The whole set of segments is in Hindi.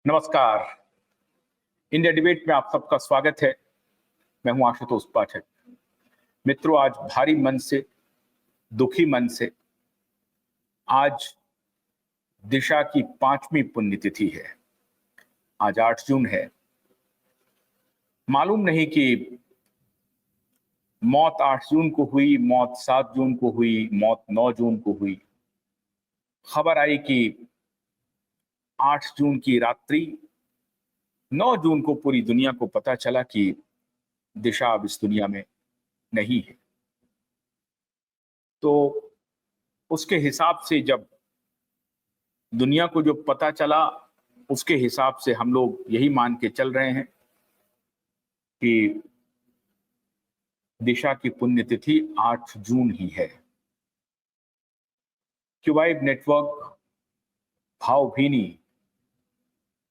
नमस्कार। इंडिया डिबेट में आप सबका स्वागत है। मैं हूं आशुतोष पाठक। मित्रों, आज भारी मन से, दुखी मन से आज दिशा की 5वीं पुण्यतिथि है। आज 8 जून है। मालूम नहीं कि मौत 8 जून को हुई, मौत 7 जून को हुई, मौत 9 जून को हुई। खबर आई कि 8 जून की रात्रि 9 जून को पूरी दुनिया को पता चला कि दिशा अब इस दुनिया में नहीं है। तो उसके हिसाब से जब दुनिया को जो पता चला, उसके हिसाब से हम लोग यही मान के चल रहे हैं कि दिशा की पुण्यतिथि 8 जून ही है। क्यूवाइब नेटवर्क भावभीनी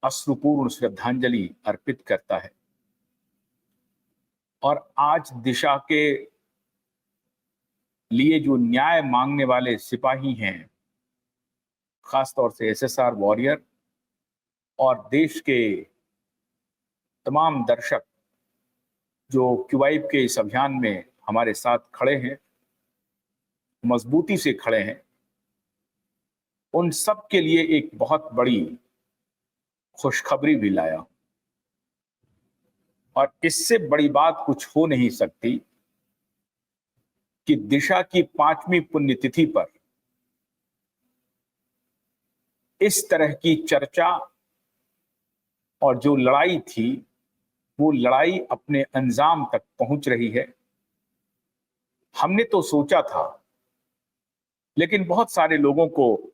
अश्रुपूर्ण श्रद्धांजलि अर्पित करता है और आज दिशा के लिए जो न्याय मांगने वाले सिपाही हैं, खासतौर से एसएसआर वॉरियर और देश के तमाम दर्शक जो क्यूवाइब के इस अभियान में हमारे साथ खड़े हैं, मजबूती से खड़े हैं, उन सब के लिए एक बहुत बड़ी खुशखबरी भी लाया और इससे बड़ी बात कुछ हो नहीं सकती कि दिशा की 5वीं पुण्यतिथि पर इस तरह की चर्चा और जो लड़ाई थी, वो लड़ाई अपने अंजाम तक पहुंच रही है। हमने तो सोचा था, लेकिन बहुत सारे लोगों को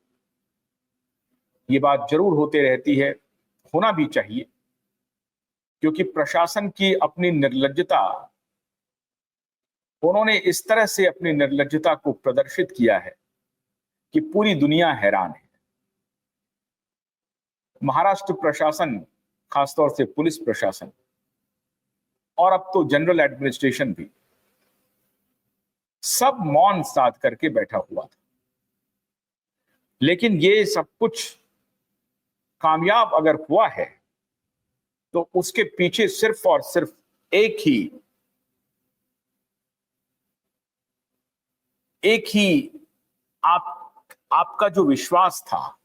ये बात जरूर होते रहती है, होना भी चाहिए, क्योंकि प्रशासन की अपनी निर्लज्जता, उन्होंने इस तरह से अपनी निर्लज्जता को प्रदर्शित किया है कि पूरी दुनिया हैरान है। महाराष्ट्र प्रशासन, खासतौर से पुलिस प्रशासन और अब तो जनरल एडमिनिस्ट्रेशन भी सब मौन साध करके बैठा हुआ था। लेकिन ये सब कुछ कामयाब अगर हुआ है तो उसके पीछे सिर्फ और सिर्फ एक ही आपका जो विश्वास था,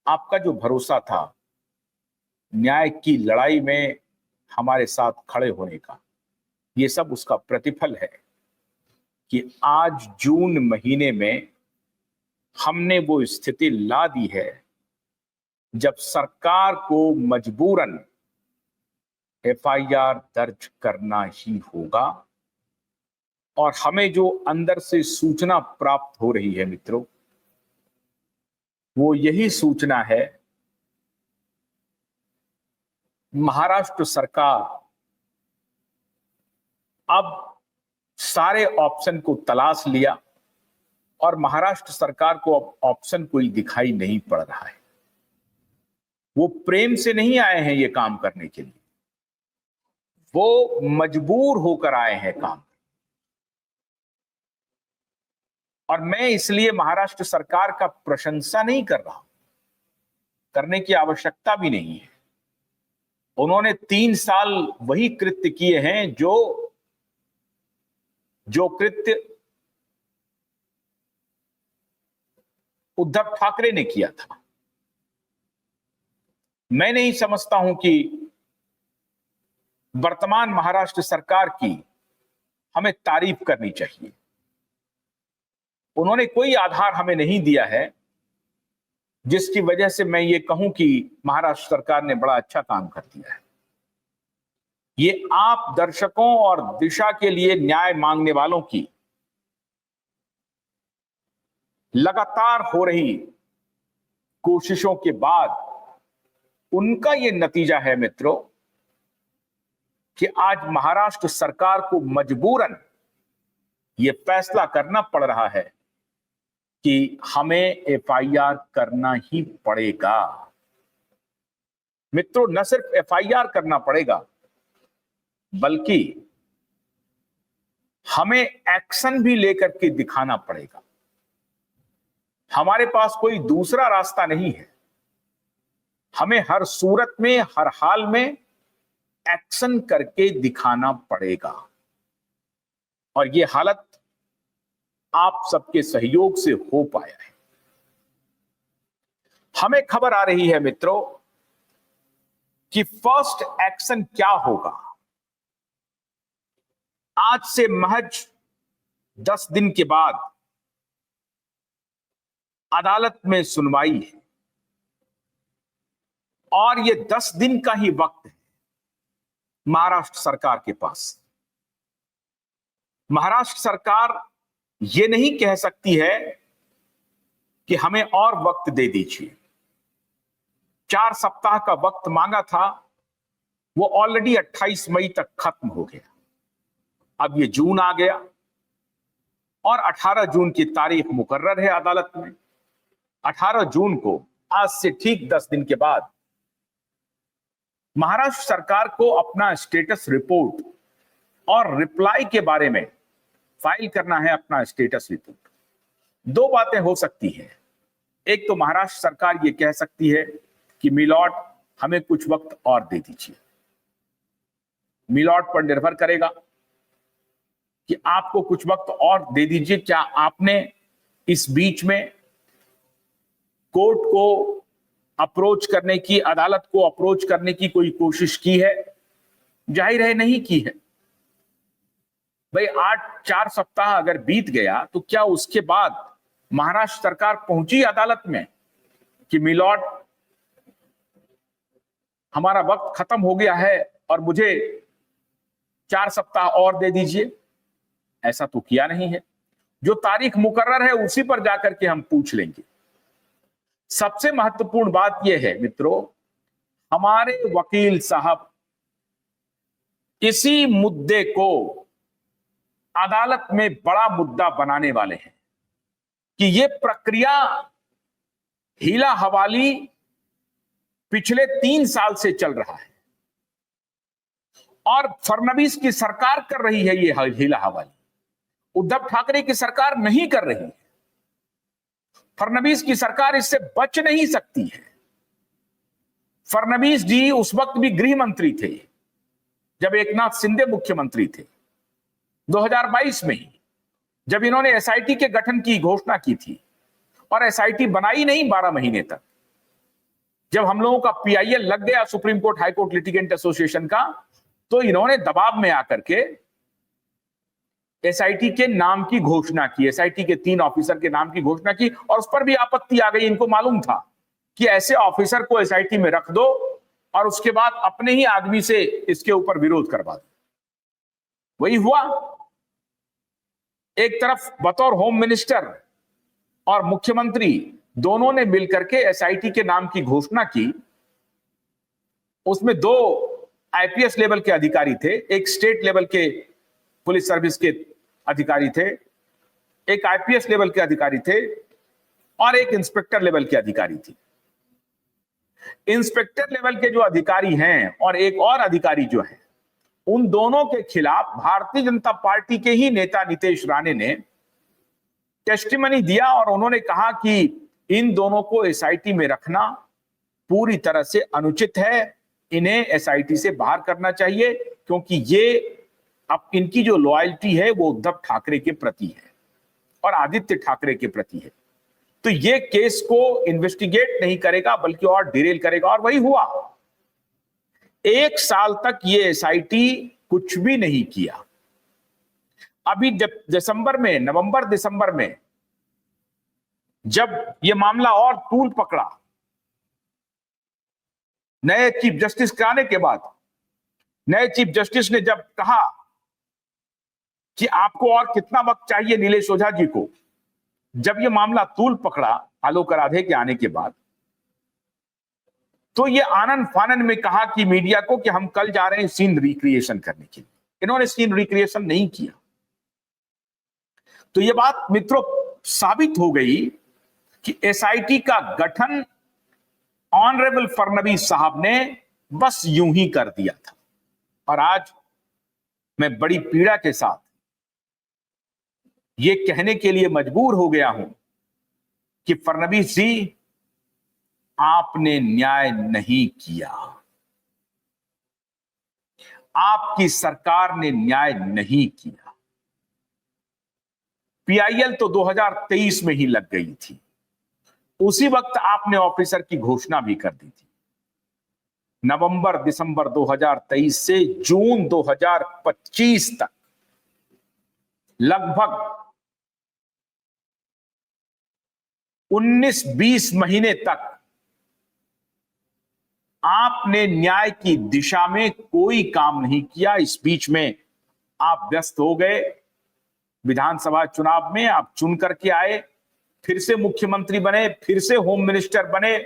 आपका जो भरोसा था न्याय की लड़ाई में हमारे साथ खड़े होने का, ये सब उसका प्रतिफल है कि आज जून महीने में हमने वो स्थिति ला दी है जब सरकार को मजबूरन एफआईआर दर्ज करना ही होगा। और हमें जो अंदर से सूचना प्राप्त हो रही है मित्रों, वो यही सूचना है, महाराष्ट्र सरकार अब सारे ऑप्शन को तलाश लिया और महाराष्ट्र सरकार को अब ऑप्शन कोई दिखाई नहीं पड़ रहा है। वो प्रेम से नहीं आए हैं ये काम करने के लिए, वो मजबूर होकर आए हैं काम। और मैं इसलिए महाराष्ट्र सरकार का प्रशंसा नहीं कर रहा हूं, करने की आवश्यकता भी नहीं है। उन्होंने 3 साल वही कृत्य किए हैं जो कृत्य उद्धव ठाकरे ने किया था। मैं नहीं समझता हूं कि वर्तमान महाराष्ट्र सरकार की हमें तारीफ करनी चाहिए। उन्होंने कोई आधार हमें नहीं दिया है जिसकी वजह से मैं ये कहूं कि महाराष्ट्र सरकार ने बड़ा अच्छा काम कर दिया है। ये आप दर्शकों और दिशा के लिए न्याय मांगने वालों की लगातार हो रही कोशिशों के बाद उनका ये नतीजा है मित्रों कि आज महाराष्ट्र सरकार को मजबूरन ये फैसला करना पड़ रहा है कि हमें एफआईआर करना ही पड़ेगा। मित्रों, न सिर्फ एफआईआर करना पड़ेगा, बल्कि हमें एक्शन भी लेकर के दिखाना पड़ेगा। हमारे पास कोई दूसरा रास्ता नहीं है। हमें हर सूरत में, हर हाल में एक्शन करके दिखाना पड़ेगा। और ये हालत आप सबके सहयोग से हो पाया है। हमें खबर आ रही है मित्रों कि फर्स्ट एक्शन क्या होगा। आज से महज 10 दिन के बाद अदालत में सुनवाई है और ये 10 दिन का ही वक्त है महाराष्ट्र सरकार के पास। महाराष्ट्र सरकार ये नहीं कह सकती है कि हमें और वक्त दे दीजिए। 4 सप्ताह का वक्त मांगा था, वो ऑलरेडी 28 मई तक खत्म हो गया। अब ये जून आ गया और 18 जून की तारीख मुकर्रर है अदालत में। 18 जून को, आज से ठीक 10 दिन के बाद, महाराष्ट्र सरकार को अपना स्टेटस रिपोर्ट और रिप्लाई के बारे में फाइल करना है। अपना स्टेटस रिपोर्ट 2 बातें हो सकती है। एक तो महाराष्ट्र सरकार ये कह सकती है कि मिलॉर्ड हमें कुछ वक्त और दे दीजिए। मिलॉर्ड पर निर्भर करेगा कि आपको कुछ वक्त और दे दीजिए। क्या आपने इस बीच में कोर्ट को अप्रोच करने की, अदालत को अप्रोच करने की कोई कोशिश की है? जाहिर है नहीं की है। भाई 4 सप्ताह अगर बीत गया तो क्या उसके बाद महाराष्ट्र सरकार पहुंची अदालत में कि मिलॉर्ड हमारा वक्त खत्म हो गया है और मुझे 4 सप्ताह और दे दीजिए? ऐसा तो किया नहीं है। जो तारीख मुकर्रर है उसी पर जाकर के हम पूछ लेंगे। सबसे महत्वपूर्ण बात यह है मित्रों, हमारे वकील साहब इसी मुद्दे को अदालत में बड़ा मुद्दा बनाने वाले हैं कि यह प्रक्रिया हीला हवाली पिछले 3 साल से चल रहा है और फडणवीस की सरकार कर रही है ये हीला हवाली। उद्धव ठाकरे की सरकार नहीं कर रही है। फडणवीस की सरकार इससे बच नहीं सकती है। फडणवीस जी उस वक्त भी गृह मंत्री थे जब एकनाथ शिंदे मुख्यमंत्री थे। 2022 में ही जब इन्होंने एसआईटी के गठन की घोषणा की थी और एसआईटी बनाई नहीं 12 महीने तक। जब हम लोगों का पीआईएल लग गया supreme court high court litigant association का, तो इन्होंने दबाव में आकर के एसआईटी के नाम की घोषणा की, एसआईटी के 3 ऑफिसर के नाम की घोषणा की और उस पर भी आपत्ति आ गई। इनको मालूम था कि ऐसे ऑफिसर को एसआईटी में रख दो और उसके बाद अपने ही आदमी से इसके ऊपर विरोध करवा दो। वही हुआ। एक तरफ बतौर होम मिनिस्टर और मुख्यमंत्री दोनों ने मिलकर के एसआईटी के नाम की घोषणा की। उसमें 2 आईपीएस लेवल के अधिकारी थे, एक स्टेट लेवल के पुलिस सर्विस के अधिकारी थे, एक आईपीएस लेवल के अधिकारी थे और एक इंस्पेक्टर लेवल के अधिकारी थी। इंस्पेक्टर लेवल के जो अधिकारी हैं और एक और अधिकारी जो है, उन दोनों के खिलाफ भारतीय जनता पार्टी के ही नेता नीतीश राणे ने टेस्टिमनी दिया और उन्होंने कहा कि इन दोनों को एसआईटी में रखना पूरी तरह से अनुचित है। इन्हें एसआईटी से बाहर करना चाहिए क्योंकि ये अब इनकी जो लॉयल्टी है वो उद्धव ठाकरे के प्रति है और आदित्य ठाकरे के प्रति है। तो ये केस को इन्वेस्टिगेट नहीं करेगा बल्कि और डिरेल करेगा। और वही हुआ। 1 साल तक ये एसआईटी कुछ भी नहीं किया। अभी दिसंबर में, नवंबर दिसंबर में जब ये मामला और तूल पकड़ा, नए चीफ जस्टिस के आने के बाद, नए चीफ जस्टिस ने जब कहा कि आपको और कितना वक्त चाहिए नीलेश ओझा जी को, जब ये मामला तूल पकड़ा आलोक राधे के आने के बाद, तो ये आनंद फानन में कहा कि मीडिया को कि हम कल जा रहे हैं सीन रिक्रिएशन करने के लिए। इन्होंने सीन रिक्रिएशन नहीं किया। तो ये बात मित्रों साबित हो गई कि एसआईटी का गठन ऑनरेबल फडणवीस साहब ने बस यूं ही कर दिया था। और आज मैं बड़ी पीड़ा के साथ ये कहने के लिए मजबूर हो गया हूं कि फडणवीस जी आपने न्याय नहीं किया, आपकी सरकार ने न्याय नहीं किया। पीआईएल तो 2023 में ही लग गई थी, उसी वक्त आपने ऑफिसर की घोषणा भी कर दी थी। नवंबर दिसंबर 2023 से जून 2025 तक लगभग 19-20 महीने तक आपने न्याय की दिशा में कोई काम नहीं किया। इस बीच में आप व्यस्त हो गए, विधानसभा चुनाव में आप चुन करके आए, फिर से मुख्यमंत्री बने, फिर से होम मिनिस्टर बने,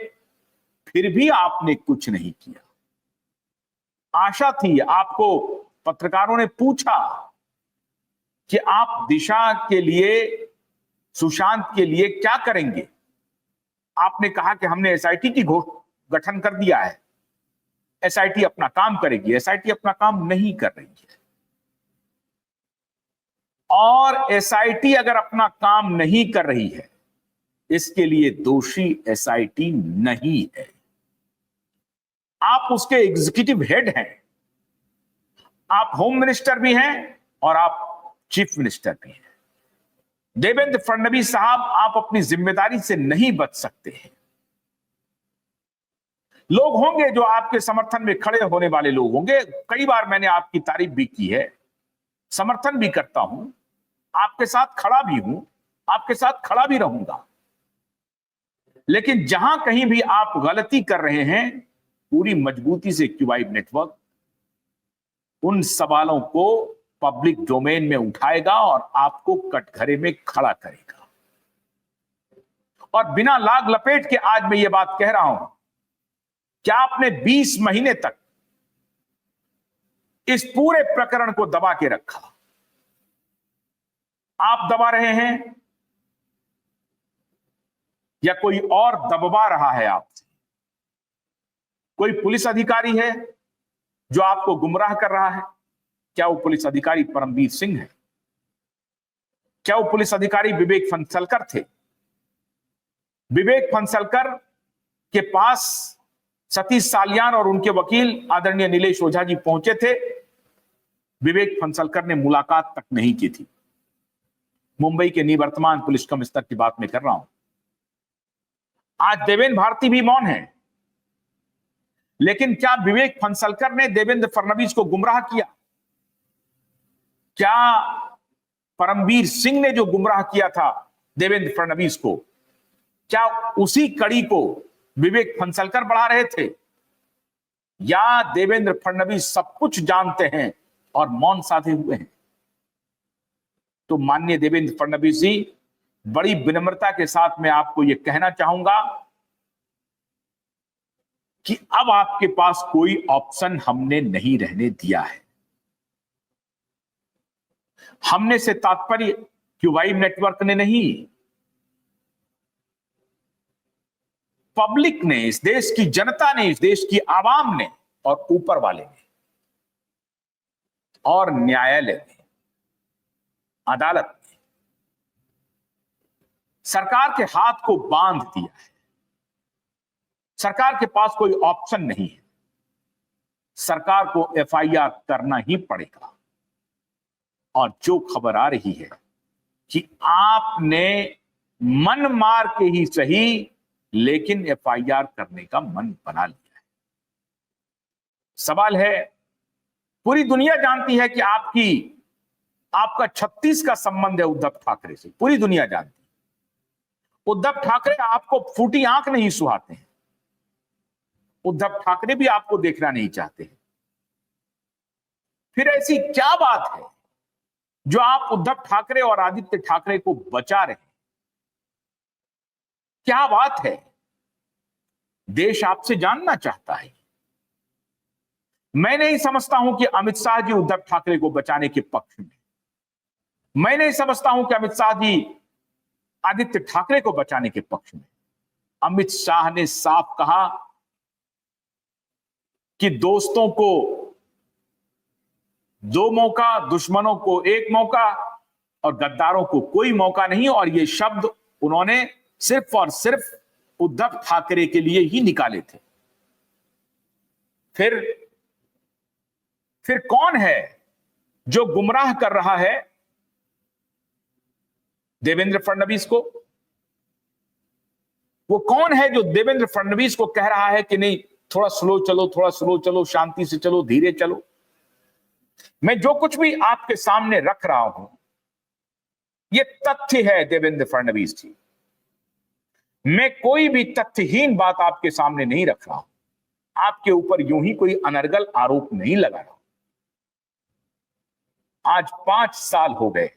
फिर भी आपने कुछ नहीं किया। आशा थी, आपको पत्रकारों ने पूछा कि आप दिशा के लिए, सुशांत के लिए क्या करेंगे। आपने कहा कि हमने एसआईटी की गठन कर दिया है, एसआईटी अपना काम करेगी। एसआईटी अपना काम नहीं कर रही है, और एसआईटी अगर अपना काम नहीं कर रही है, इसके लिए दोषी एसआईटी नहीं है। आप उसके एग्जीक्यूटिव हेड हैं, आप होम मिनिस्टर भी हैं और आप चीफ मिनिस्टर भी हैं। देवेंद्र फडणवीस साहब, आप अपनी जिम्मेदारी से नहीं बच सकते हैं। लोग होंगे जो आपके समर्थन में खड़े होने वाले लोग होंगे। कई बार मैंने आपकी तारीफ भी की है, समर्थन भी करता हूं, आपके साथ खड़ा भी हूं, आपके साथ खड़ा भी रहूंगा। लेकिन जहां कहीं भी आप गलती कर रहे हैं, पूरी मजबूती से क्यूबाइब नेटवर्क उन सवालों को पब्लिक डोमेन में उठाएगा और आपको कटघरे में खड़ा करेगा। और बिना लाग लपेट के आज मैं ये बात कह रहा हूं, क्या आपने 20 महीने तक इस पूरे प्रकरण को दबा के रखा? आप दबा रहे हैं या कोई और दबवा रहा है आपसे? कोई पुलिस अधिकारी है जो आपको गुमराह कर रहा है? क्या वो पुलिस अधिकारी परमवीर सिंह है? क्या वो पुलिस अधिकारी विवेक फंसलकर थे? विवेक फंसलकर के पास सतीश सालियान और उनके वकील आदरणीय नीलेश ओझा जी पहुंचे थे। विवेक फंसलकर ने मुलाकात तक नहीं की थी। मुंबई के निवर्तमान पुलिस कमिश्नर की बात मैं कर रहा हूं। आज देवेंद्र भारती भी मौन है, लेकिन क्या विवेक फंसलकर ने देवेंद्र फडणवीस को गुमराह किया? क्या परमवीर सिंह ने जो गुमराह किया था देवेंद्र फडणवीस को, क्या उसी कड़ी को विवेक फंसलकर बढ़ा रहे थे? या देवेंद्र फडणवीस सब कुछ जानते हैं और मौन साधे हुए हैं? तो माननीय देवेंद्र फडणवीस जी, बड़ी विनम्रता के साथ मैं आपको यह कहना चाहूंगा कि अब आपके पास कोई ऑप्शन हमने नहीं रहने दिया है। हमने से तात्पर्य क्यूबाइब नेटवर्क ने नहीं, पब्लिक ने, इस देश की जनता ने, इस देश की आवाम ने और ऊपर वाले ने और न्यायालय ने, अदालत ने सरकार के हाथ को बांध दिया है। सरकार के पास कोई ऑप्शन नहीं है, सरकार को एफआईआर करना ही पड़ेगा। और जो खबर आ रही है कि आपने मन मार के ही सही, लेकिन एफआईआर करने का मन बना लिया है। सवाल है, पूरी दुनिया जानती है कि आपका 36 का संबंध है उद्धव ठाकरे से, पूरी दुनिया जानती है। उद्धव ठाकरे आपको फूटी आंख नहीं सुहाते हैं, उद्धव ठाकरे भी आपको देखना नहीं चाहते हैं। फिर ऐसी क्या बात है जो आप उद्धव ठाकरे और आदित्य ठाकरे को बचा रहे हैं? क्या बात है? देश आपसे जानना चाहता है। मैं नहीं समझता हूं कि अमित शाह जी उद्धव ठाकरे को बचाने के पक्ष में, मैं नहीं समझता हूं कि अमित शाह जी आदित्य ठाकरे को बचाने के पक्ष में। अमित शाह ने साफ कहा कि दोस्तों को 2 मौका, दुश्मनों को 1 मौका और गद्दारों को कोई मौका नहीं। और ये शब्द उन्होंने सिर्फ और सिर्फ उद्धव ठाकरे के लिए ही निकाले थे। फिर कौन है जो गुमराह कर रहा है देवेंद्र फडणवीस को? वो कौन है जो देवेंद्र फडणवीस को कह रहा है कि नहीं, थोड़ा स्लो चलो, थोड़ा स्लो चलो, शांति से चलो, धीरे चलो? मैं जो कुछ भी आपके सामने रख रहा हूं, ये तथ्य है देवेंद्र फडणवीस जी। मैं कोई भी तथ्यहीन बात आपके सामने नहीं रख रहा हूं, आपके ऊपर यूं ही कोई अनर्गल आरोप नहीं लगा रहा हूं। आज 5 साल हो गए,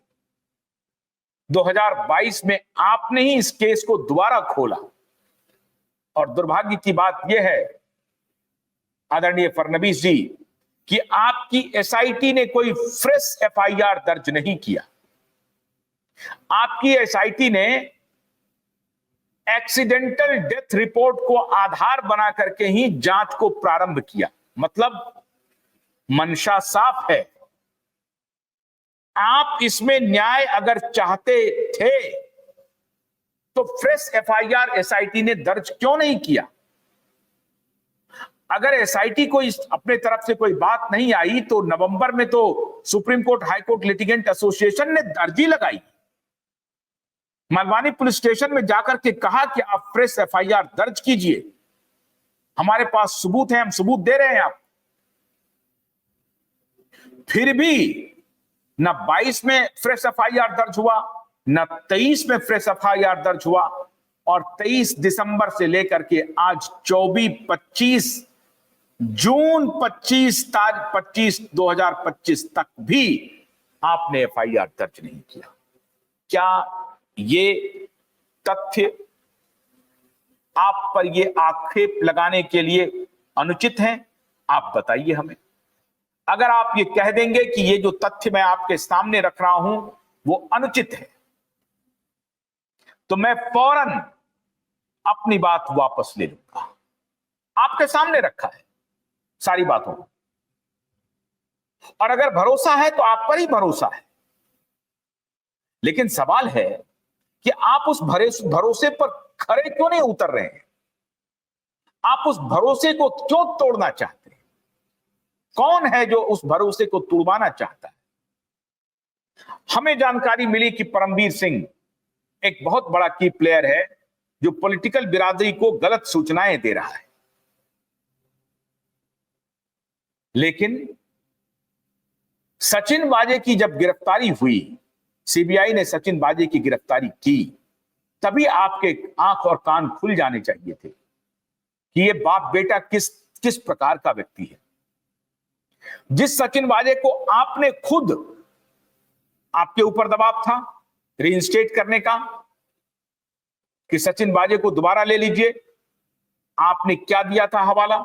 2022 में आपने ही इस केस को दोबारा खोला, और दुर्भाग्य की बात यह है आदरणीय फडणवीस जी कि आपकी एसआईटी ने कोई फ्रेश एफआईआर दर्ज नहीं किया। आपकी एसआईटी ने एक्सीडेंटल डेथ रिपोर्ट को आधार बना करके ही जांच को प्रारंभ किया। मतलब मंशा साफ है, आप इसमें न्याय अगर चाहते थे तो फ्रेश एफआईआर एसआईटी ने दर्ज क्यों नहीं किया? अगर एसआईटी को अपने तरफ से कोई बात नहीं आई तो नवंबर में तो supreme court high court litigant association ने अर्जी लगाई, मलवानी पुलिस स्टेशन में जाकर के कहा कि आप फ्रेश एफआईआर दर्ज कीजिए, हमारे पास सबूत है, हम सबूत दे रहे हैं आप। फिर भी न 22 में फ्रेश एफआईआर दर्ज हुआ, न 23 में फ्रेश एफआईआर दर्ज हुआ, और 23 दिसंबर से लेकर के आज 24-25 जून 25 2025 तक भी आपने एफआईआर दर्ज नहीं किया। क्या ये तथ्य आप पर ये आक्षेप लगाने के लिए अनुचित हैं? आप बताइए हमें। अगर आप ये कह देंगे कि ये जो तथ्य मैं आपके सामने रख रहा हूं वो अनुचित है, तो मैं फौरन अपनी बात वापस ले लूंगा। आपके सामने रखा है सारी बातों को, और अगर भरोसा है तो आप पर ही भरोसा है। लेकिन सवाल है कि आप उस भरोसे पर खरे क्यों नहीं उतर रहे हैं? आप उस भरोसे को क्यों तोड़ना चाहते हैं? कौन है जो उस भरोसे को तुड़वाना चाहता है? हमें जानकारी मिली कि परमवीर सिंह एक बहुत बड़ा की प्लेयर है जो पॉलिटिकल बिरादरी को गलत सूचनाएं दे रहा है। लेकिन सचिन वाजे की जब गिरफ्तारी हुई, सीबीआई ने सचिन वाजे की गिरफ्तारी की, तभी आपके आंख और कान खुल जाने चाहिए थे कि ये बाप बेटा किस प्रकार का व्यक्ति है। जिस सचिन वाजे को आपने खुद, आपके ऊपर दबाव था रीइंस्टेट करने का कि सचिन वाजे को दोबारा ले लीजिए, आपने क्या दिया था हवाला?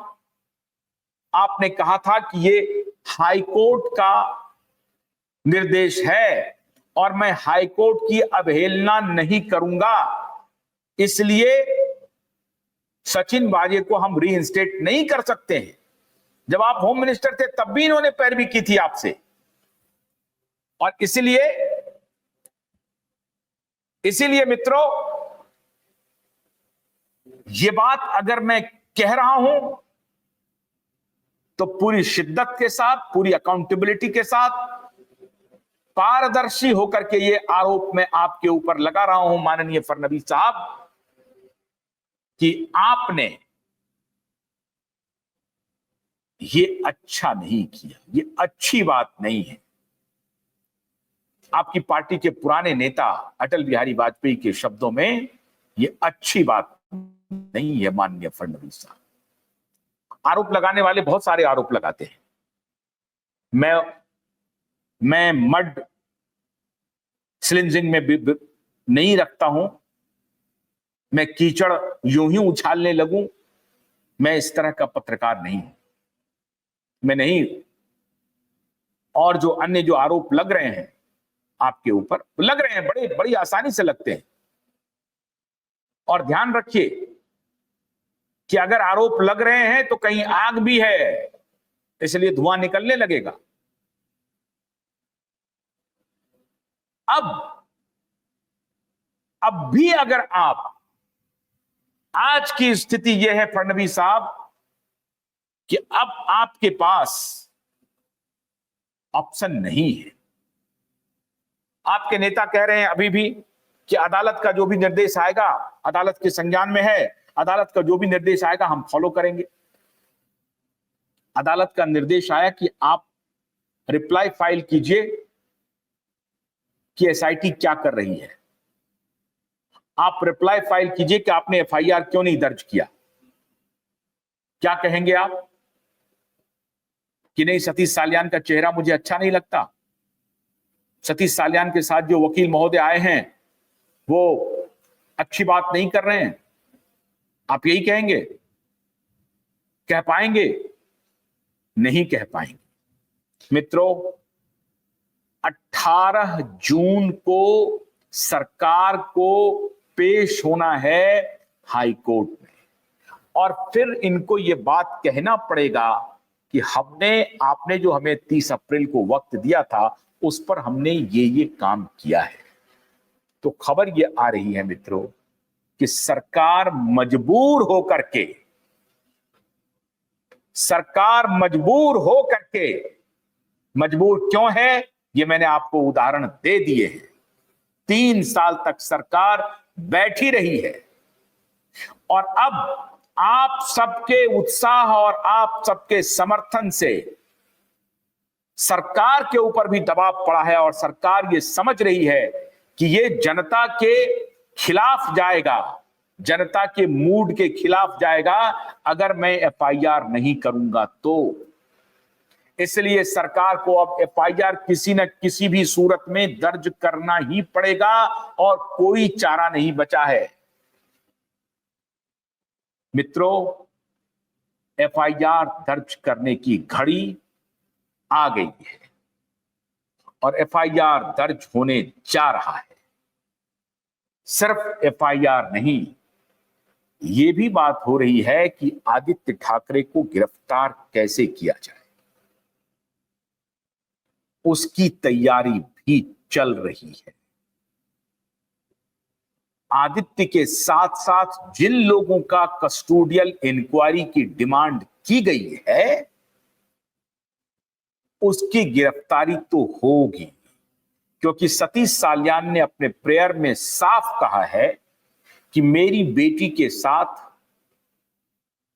आपने कहा था कि ये हाई कोर्ट का निर्देश है और मैं हाई कोर्ट की अवहेलना नहीं करूंगा, इसलिए सचिन वाजे को हम रीइंस्टेट नहीं कर सकते हैं। जब आप होम मिनिस्टर थे तब भी इन्होंने पैरवी की थी आपसे, और इसीलिए मित्रों, ये बात अगर मैं कह रहा हूं तो पूरी शिद्दत के साथ, पूरी अकाउंटेबिलिटी के साथ, पारदर्शी होकर के ये आरोप मैं आपके ऊपर लगा रहा हूं माननीय फडणवीस साहब कि आपने ये अच्छा नहीं किया, ये अच्छी बात नहीं है। आपकी पार्टी के पुराने नेता अटल बिहारी वाजपेयी के शब्दों में ये अच्छी बात नहीं है माननीय फडणवीस साहब। आरोप लगाने वाले बहुत सारे आरोप लगाते हैं। मैं मड स्लिंजिंग में भी नहीं रखता हूं, मैं कीचड़ यूं ही उछालने लगूं, मैं इस तरह का पत्रकार नहीं हूं। मैं नहीं, और जो अन्य जो आरोप लग रहे हैं आपके ऊपर, लग रहे हैं, बड़ी आसानी से लगते हैं। और ध्यान रखिए कि अगर आरोप लग रहे हैं तो कहीं आग भी है, इसलिए धुआं निकलने लगेगा। अब भी अगर आप आज की स्थिति यह है फडणवीस साहब कि अब आपके पास ऑप्शन नहीं है। आपके नेता कह रहे हैं अभी भी कि अदालत का जो भी निर्देश आएगा, अदालत के संज्ञान में है, अदालत का जो भी निर्देश आएगा हम फॉलो करेंगे। अदालत का निर्देश आया कि आप रिप्लाई फाइल कीजिए कि एसआईटी क्या कर रही है। आप रिप्लाई फाइल कीजिए कि आपने एफआईआर क्यों नहीं दर्ज किया। क्या कहेंगे आप कि नहीं, सतीश साल्यान का चेहरा मुझे अच्छा नहीं लगता, सतीश साल्यान के साथ जो वकील महोदय आए हैं वो अच्छी बात नहीं कर रहे हैं। आप यही कहेंगे? कह पाएंगे? नहीं कह पाएंगे। मित्रों, 18 जून को सरकार को पेश होना है हाई कोर्ट में, और फिर इनको ये बात कहना पड़ेगा कि आपने जो हमें 30 अप्रैल को वक्त दिया था उस पर हमने ये काम किया है। तो खबर ये आ रही है मित्रों कि सरकार मजबूर होकर के मजबूर क्यों है, ये मैंने आपको उदाहरण दे दिए हैं। 3 साल तक सरकार बैठी रही है और अब आप सबके उत्साह और आप सबके समर्थन से सरकार के ऊपर भी दबाव पड़ा है और सरकार ये समझ रही है कि ये जनता के खिलाफ जाएगा, जनता के मूड के खिलाफ जाएगा अगर मैं एफआईआर नहीं करूंगा तो। इसलिए सरकार को अब एफआईआर किसी न किसी भी सूरत में दर्ज करना ही पड़ेगा और कोई चारा नहीं बचा है। मित्रों, एफआईआर दर्ज करने की घड़ी आ गई है और एफआईआर दर्ज होने जा रहा है। सिर्फ एफआईआर नहीं, यह भी बात हो रही है कि आदित्य ठाकरे को गिरफ्तार कैसे किया जाए, उसकी तैयारी भी चल रही है। आदित्य के साथ साथ जिन लोगों का कस्टोडियल इंक्वायरी की डिमांड की गई है उसकी गिरफ्तारी तो होगी, क्योंकि सतीश साल्यान ने अपने प्रेयर में साफ कहा है कि मेरी बेटी के साथ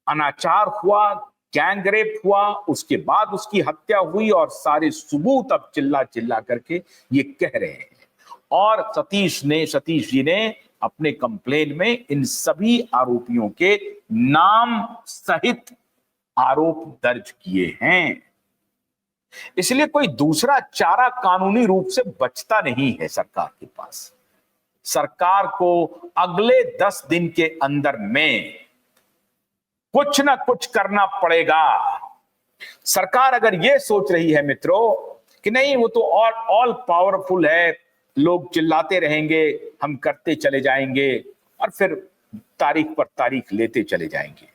अनाचार हुआ, गैंग रेप हुआ, उसके बाद उसकी हत्या हुई और सारे सबूत अब चिल्ला चिल्ला करके ये कह रहे हैं। और सतीश जी ने अपने कंप्लेन में इन सभी आरोपियों के नाम सहित आरोप दर्ज किए हैं। इसलिए कोई दूसरा चारा कानूनी रूप से बचता नहीं है सरकार के पास। सरकार को अगले 10 दिन के अंदर में कुछ ना कुछ करना पड़ेगा। सरकार अगर यह सोच रही है मित्रों कि नहीं वो तो ऑल पावरफुल है, लोग चिल्लाते रहेंगे, हम करते चले जाएंगे और फिर तारीख पर तारीख लेते चले जाएंगे,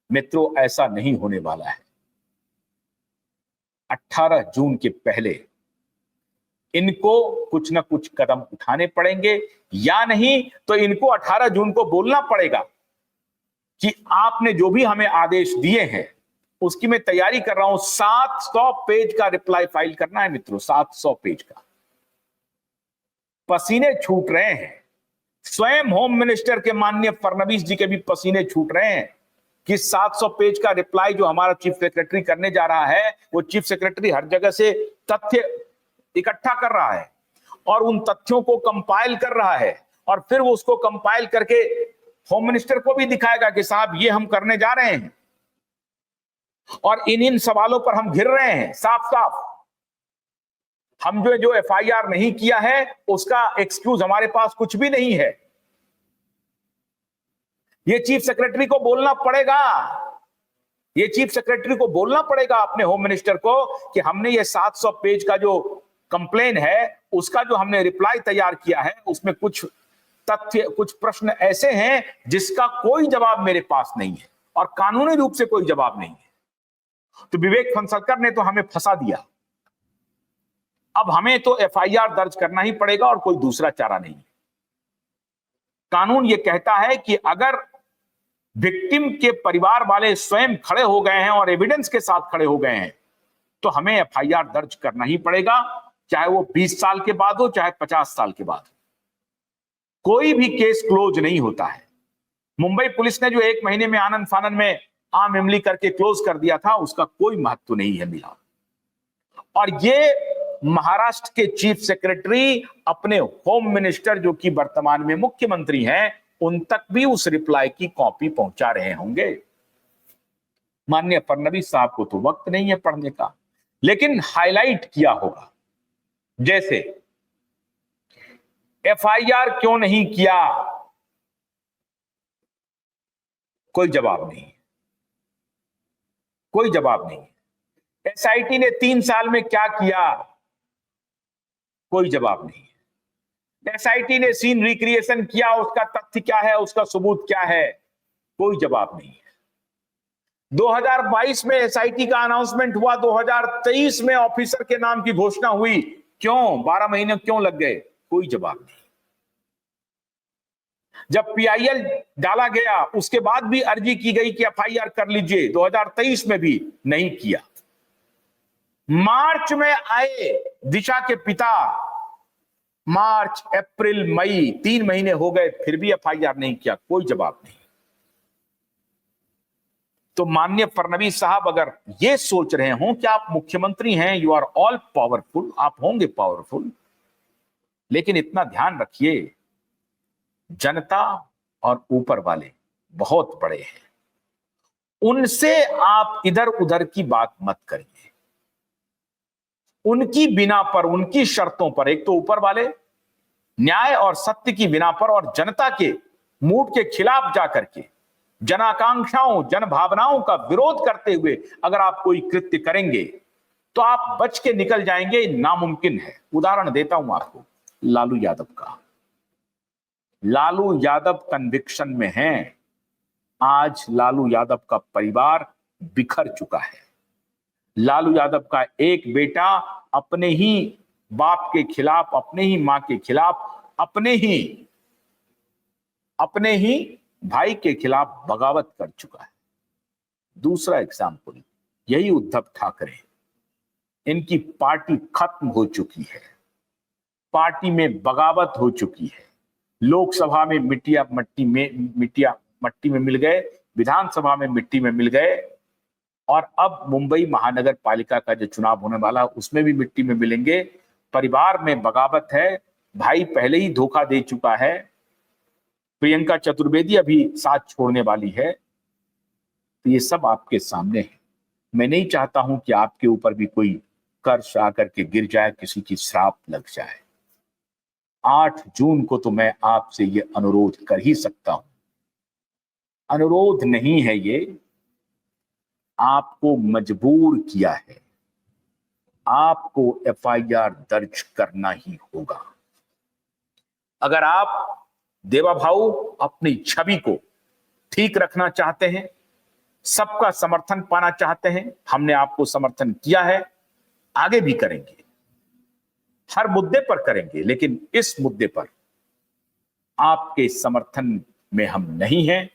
मित्रों ऐसा नहीं होने वाला है। 18 जून के पहले इनको कुछ ना कुछ कदम उठाने पड़ेंगे, या नहीं तो इनको 18 जून को बोलना पड़ेगा कि आपने जो भी हमें आदेश दिए हैं उसकी मैं तैयारी कर रहा हूं। 700 पेज का रिप्लाई फाइल करना है मित्रों, 700 पेज का। पसीने छूट रहे हैं, स्वयं होम मिनिस्टर के माननीय फडणवीस जी के भी पसीने छूट रहे हैं कि 700 पेज का रिप्लाई जो हमारा चीफ सेक्रेटरी करने जा रहा है, वो चीफ सेक्रेटरी हर जगह से तथ्य इकट्ठा कर रहा है और उन तथ्यों को कंपाइल कर रहा है और फिर वो उसको कंपाइल करके होम मिनिस्टर को भी दिखाएगा कि साहब ये हम करने जा रहे हैं और इन सवालों पर हम घिर रहे हैं। साफ साफ हम जो एफआईआर नहीं किया है उसका एक्सक्यूज हमारे पास कुछ भी नहीं है। ये चीफ सेक्रेटरी को बोलना पड़ेगा, ये चीफ सेक्रेटरी को बोलना पड़ेगा अपने होम मिनिस्टर को कि हमने ये 700 पेज का जो कंप्लेन है उसका जो हमने रिप्लाई तैयार किया है उसमें कुछ तथ्य, कुछ प्रश्न ऐसे हैं जिसका कोई जवाब मेरे पास नहीं है और कानूनी रूप से कोई जवाब नहीं है। तो विवेक फणसलकर ने तो हमें फंसा दिया, अब हमें तो एफआईआर दर्ज करना ही पड़ेगा और कोई दूसरा चारा नहीं है। कानून ये कहता है कि अगर विक्टिम के परिवार वाले स्वयं खड़े हो गए हैं और एविडेंस के साथ खड़े हो गए हैं तो हमें एफआईआर दर्ज करना ही पड़ेगा, चाहे वो 20 साल के बाद हो, चाहे 50 साल के बाद हो। कोई भी केस क्लोज नहीं होता है। मुंबई पुलिस ने जो 1 महीने में आनंद फानन में आम इमली करके क्लोज कर दिया था, उसका कोई महत्व नहीं है मिला। और ये महाराष्ट्र के चीफ सेक्रेटरी अपने होम मिनिस्टर, जो कि वर्तमान में मुख्यमंत्री हैं, उन तक भी उस रिप्लाई की कॉपी पहुंचा रहे होंगे। माननीय फडणवीस साहब को तो वक्त नहीं है पढ़ने का, लेकिन हाईलाइट किया होगा। जैसे एफआईआर क्यों नहीं किया, कोई जवाब नहीं, कोई जवाब नहीं। एसआईटी ने 3 साल में क्या किया, कोई जवाब नहीं। एसआईटी ने सीन रिक्रिएशन किया, उसका तथ्य क्या है, उसका सबूत क्या है, कोई जवाब नहीं है। 2022 में एसआईटी का अनाउंसमेंट हुआ, 2023 में ऑफिसर के नाम की घोषणा हुई, क्यों 12 महीने क्यों लग गए, कोई जवाब नहीं। जब पीआईएल डाला गया उसके बाद भी अर्जी की गई कि एफआईआर कर लीजिए, 2023 में भी नहीं किया। मार्च में आए दिशा के पिता, मार्च अप्रैल मई 3 महीने हो गए, फिर भी एफआईआर नहीं किया, कोई जवाब नहीं। तो माननीय फडणवीस साहब अगर ये सोच रहे हो कि आप मुख्यमंत्री हैं, यू आर ऑल पावरफुल, आप होंगे पावरफुल, लेकिन इतना ध्यान रखिए जनता और ऊपर वाले बहुत बड़े हैं, उनसे आप इधर उधर की बात मत करिए। उनकी बिना पर, उनकी शर्तों पर, एक तो ऊपर वाले न्याय और सत्य की बिना पर और जनता के मूड के खिलाफ जाकर के जनाकांक्षाओं, जन भावनाओं का विरोध करते हुए अगर आप कोई कृत्य करेंगे तो आप बच के निकल जाएंगे, नामुमकिन है। उदाहरण देता हूं आपको लालू यादव का। लालू यादव कन्विक्शन में हैं। आज लालू यादव का परिवार बिखर चुका है। लालू यादव का एक बेटा अपने ही बाप के खिलाफ, अपने ही मां के खिलाफ, अपने ही भाई के खिलाफ बगावत कर चुका है। दूसरा एग्जाम्पल, यही उद्धव ठाकरे, इनकी पार्टी खत्म हो चुकी है, पार्टी में बगावत हो चुकी है। लोकसभा में मट्टी में मिल गए, विधानसभा में मिट्टी में मिल गए, और अब मुंबई महानगर पालिका का जो चुनाव होने वाला उसमें भी मिट्टी में मिलेंगे। परिवार में बगावत है, भाई पहले ही धोखा दे चुका है, प्रियंका चतुर्वेदी अभी साथ छोड़ने वाली है। तो ये सब आपके सामने है। मैं नहीं चाहता हूं कि आपके ऊपर भी कोई कर्ज आकर के गिर जाए, किसी की श्राप लग जाए। 8 जून को तो मैं आपसे ये अनुरोध कर ही सकता हूं, अनुरोध नहीं है ये, आपको मजबूर किया है, आपको एफआईआर दर्ज करना ही होगा। अगर आप देवा भाऊ अपनी छवि को ठीक रखना चाहते हैं, सबका समर्थन पाना चाहते हैं, हमने आपको समर्थन किया है, आगे भी करेंगे, हर मुद्दे पर करेंगे, लेकिन इस मुद्दे पर आपके समर्थन में हम नहीं हैं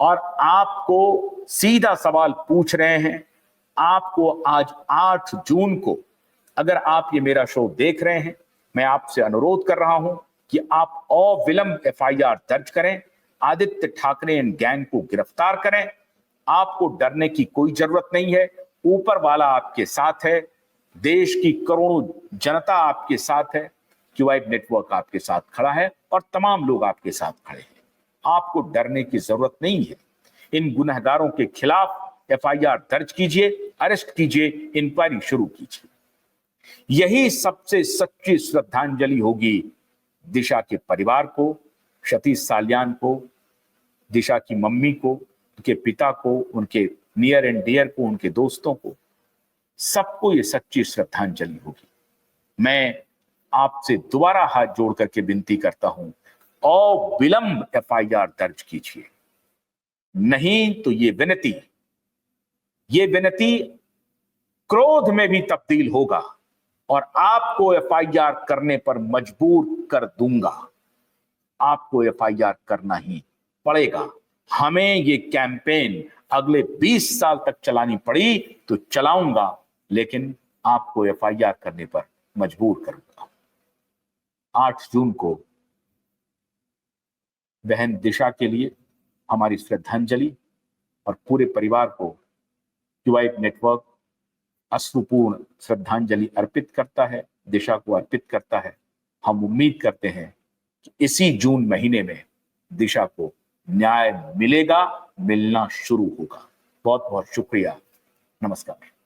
और आपको सीधा सवाल पूछ रहे हैं। आपको आज 8 जून को, अगर आप ये मेरा शो देख रहे हैं, मैं आपसे अनुरोध कर रहा हूं कि आप अविलंब एफआईआर दर्ज करें, आदित्य ठाकरे एंड गैंग को गिरफ्तार करें। आपको डरने की कोई जरूरत नहीं है, ऊपर वाला आपके साथ है, देश की करोड़ों जनता आपके साथ है, क्यूआई नेटवर्क आपके साथ खड़ा है और तमाम लोग आपके साथ खड़े हैं। आपको डरने की जरूरत नहीं है। इन गुनहगारों के खिलाफ एफआईआर दर्ज कीजिए, अरेस्ट कीजिए, इंक्वायरी शुरू कीजिए। यही सबसे सच्ची श्रद्धांजलि होगी दिशा के परिवार को, सतीश साल्यान को, दिशा की मम्मी को, उनके पिता को, उनके नियर एंड डियर को, उनके दोस्तों को, सबको ये सच्ची श्रद्धांजलि होगी। मैं आपसे दोबारा हाथ जोड़ करके विनती करता हूं, अविलंब एफआईआर दर्ज कीजिए, नहीं तो ये विनती क्रोध में भी तब्दील होगा और आपको एफआईआर करने पर मजबूर कर दूंगा। आपको एफआईआर करना ही पड़ेगा। हमें ये कैंपेन अगले 20 साल तक चलानी पड़ी तो चलाऊंगा, लेकिन आपको एफआईआर करने पर मजबूर करूंगा। 8 जून को बहन दिशा के लिए हमारी श्रद्धांजलि, और पूरे परिवार को क्यूआई नेटवर्क अश्रुपूर्ण श्रद्धांजलि अर्पित करता है, दिशा को अर्पित करता है। हम उम्मीद करते हैं कि इसी जून महीने में दिशा को न्याय मिलेगा, मिलना शुरू होगा। बहुत बहुत शुक्रिया। नमस्कार।